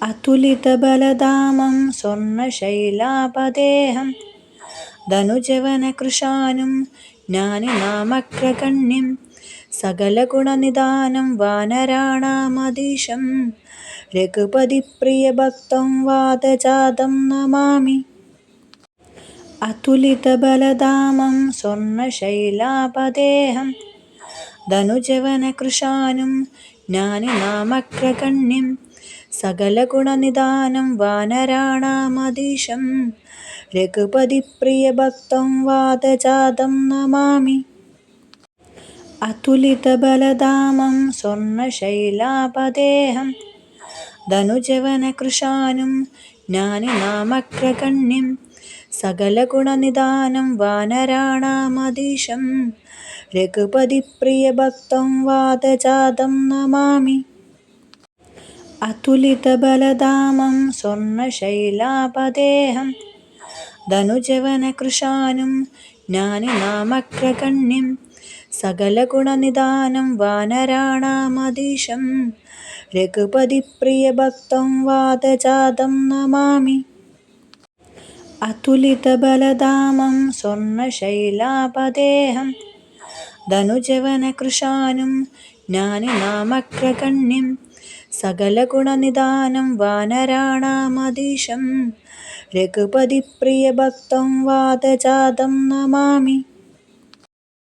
അതുലിതബലധാമം സ്വർണശൈലാപദേഹം ധനുജവനകൃശാനും ജ്ഞാനിനാമഗ്രഗണ്യം സകലഗുണനിധാനം വാനരാണാമധീശം രഘുപതിപ്രിയഭക്തം വാതജാതം Namami. അതുലിതബലധാമം സ്വർണശൈലാപദേഹം ധനുജവനകൃശാനും ജ്ഞാനിനാമഗ്രഗണ്യം സകലഗുണനിധാനം വാനരാണാമധീശം രഘുപതിപ്രിയഭക്തം വാതജാതം Namami. അതുലിതബലധാമം സ്വർണശൈലാപദേഹം ധനുജവനകൃശാനും ജ്ഞാനിനാമഗ്രഗണ്യം സകലഗുണനിധാനം വാനരാണാമധീശം രഘുപതിപ്രിയഭക്തം വാതജാതം Namami. അതുലിതബലധാമം സ്വർണശൈലാപദേഹം ധനുജവനകൃശാനും ജ്ഞാനിനാമഗ്രഗണ്യം സകലഗുണനിധാനം വാനരാണാമധീശം രഘുപതിപ്രിയഭക്തം വാതജാതം Namami. അതുലിതബലധാമം സ്വർണശൈലാപദേഹം ധനുജവനകൃശാനും ജ്ഞാനിനാമഗ്രഗണ്യം സകലഗുണനിധാനം വാനരാണാമധീശം രഘുപതിപ്രിയഭക്തം വാതജാതം Namami.